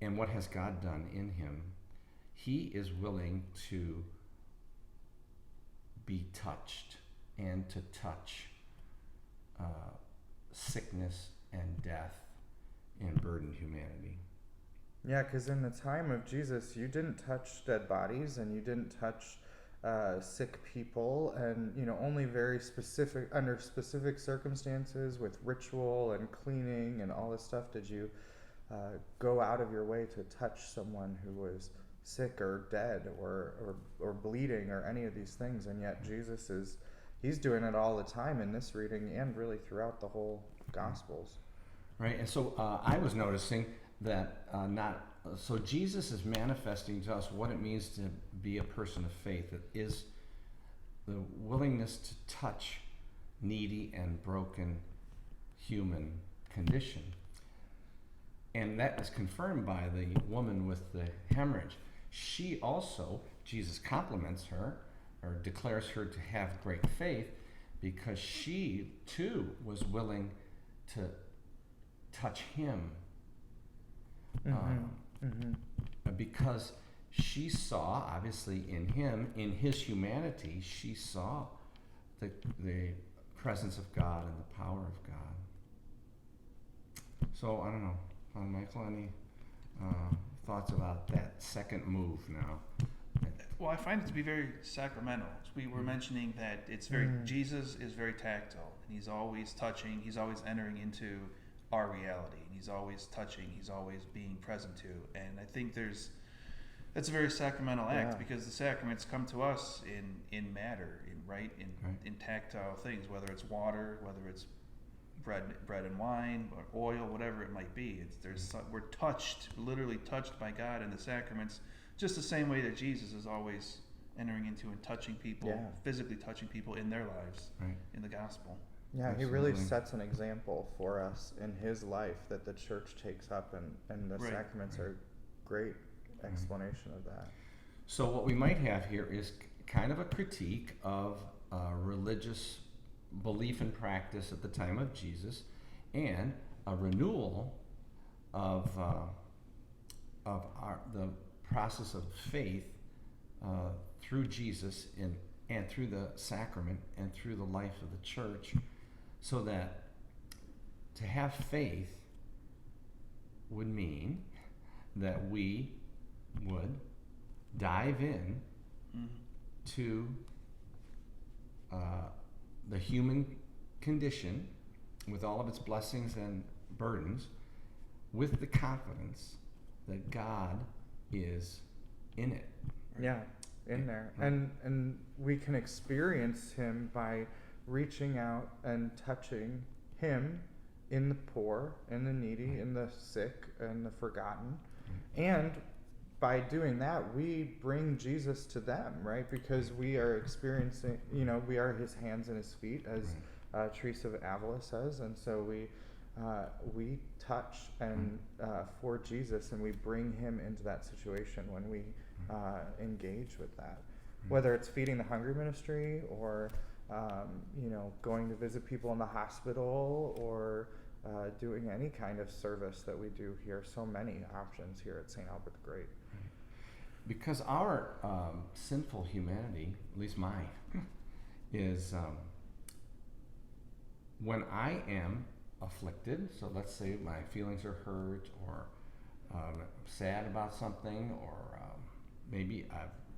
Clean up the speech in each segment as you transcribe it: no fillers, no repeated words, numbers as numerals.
and what has God done in him, he is willing to be touched and to touch sickness and death and burdened humanity. Yeah, because in the time of Jesus, you didn't touch dead bodies and you didn't touch sick people, and only very specific, under specific circumstances with ritual and cleaning and all this stuff did you go out of your way to touch someone who was sick or dead or bleeding or any of these things. And yet Jesus he's doing it all the time in this reading and really throughout the whole Gospels. Right, and so I was noticing that so Jesus is manifesting to us what it means to be a person of faith. It is the willingness to touch needy and broken human condition. And that is confirmed by the woman with the hemorrhage. She also, Jesus compliments her or declares her to have great faith because she too was willing to touch him. Because she saw, obviously in him, in his humanity, she saw the presence of God and the power of God. So, I don't know, Michael, any thoughts about that second move now? Well, I find it to be very sacramental. We were mentioning that it's Jesus is very tactile, and he's always touching, he's always entering into our reality, and he's always touching, he's always being present to. And I think that's a very sacramental act, because the sacraments come to us in matter, in tactile things, whether it's water, whether it's bread and wine, or oil, whatever it might be. We're touched, literally touched by God in the sacraments, just the same way that Jesus is always entering into and touching people, physically touching people in their lives, in the gospel. Yeah, Absolutely. he really sets an example for us in his life that the church takes up, and the sacraments are a great explanation of that. So what we might have here is kind of a critique of religious belief and practice at the time of Jesus, and a renewal of the process of faith through Jesus and through the sacrament and through the life of the church, so that to have faith would mean that we would dive in to the human condition with all of its blessings and burdens, with the confidence that God is in it. Yeah, in there. And we can experience him by reaching out and touching him in the poor, in the needy, in the sick, and the forgotten. And by doing that, we bring Jesus to them, right? Because we are experiencing, we are his hands and his feet, as Teresa of Avila says. And so we touch and for Jesus, and we bring him into that situation when we engage with that. Whether it's feeding the hungry ministry, or going to visit people in the hospital, or doing any kind of service that we do here. So many options here at St. Albert the Great. Because our sinful humanity, at least mine, is when I am afflicted, so let's say my feelings are hurt, or sad about something, or maybe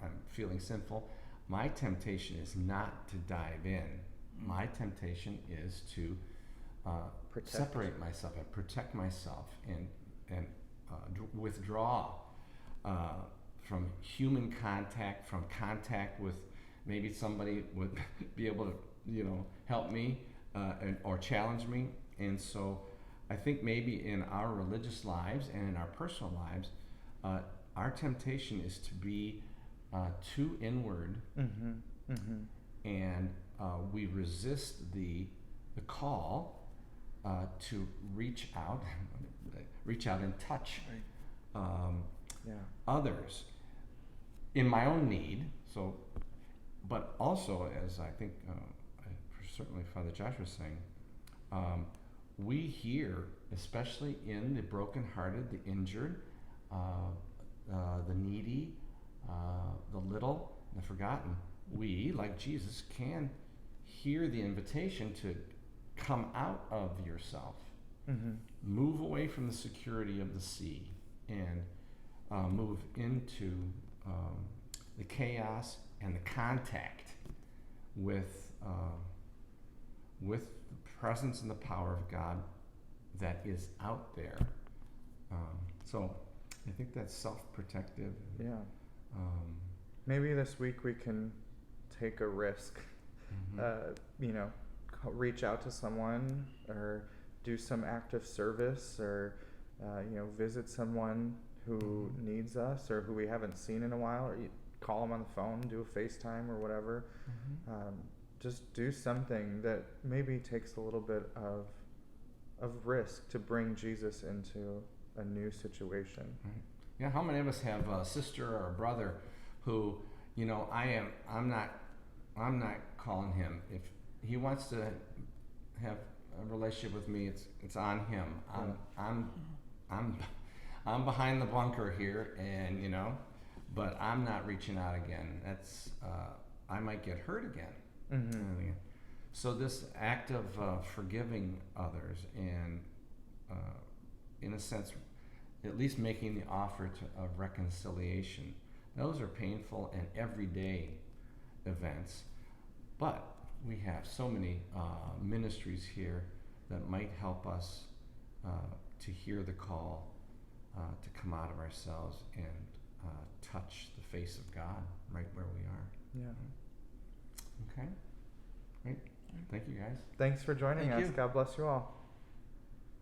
I'm feeling sinful, my temptation is not to dive in. My temptation is to separate myself and protect myself and withdraw from human contact, from contact with maybe somebody would be able to help me or challenge me. And so I think maybe in our religious lives and in our personal lives, our temptation is to be too inward, and we resist the call to reach out and touch others in my own need. So, but also, as I think certainly Father Josh was saying, we hear, especially in the brokenhearted, the injured, the needy, the little, the forgotten. We, like Jesus, can hear the invitation to come out of yourself, Mm-hmm. move away from the security of the sea, and move into the chaos and the contact with the presence and the power of God that is out there. So I think that's self-protective. Yeah. Um, Maybe this week we can take a risk. mhm. You know, reach out to someone or do some act of service or, you know, visit someone who needs us or who we haven't seen in a while, or you call them on the phone, do a FaceTime or whatever. Just do something that maybe takes a little bit of risk to bring Jesus into a new situation. Right. Yeah, how many of us have a sister or a brother who, you know, I'm not calling him. If he wants to have a relationship with me, it's on him. I'm behind the bunker here, and you know, but I'm not reaching out again. That's I might get hurt again. Mm-hmm. So this act of forgiving others and, in a sense, at least making the offer of reconciliation, those are painful and everyday events. But we have so many ministries here that might help us to hear the call to come out of ourselves and touch the face of God right where we are. Yeah. Okay? Great. Thank you, guys. Thank you for joining Thank us. you. God bless you all.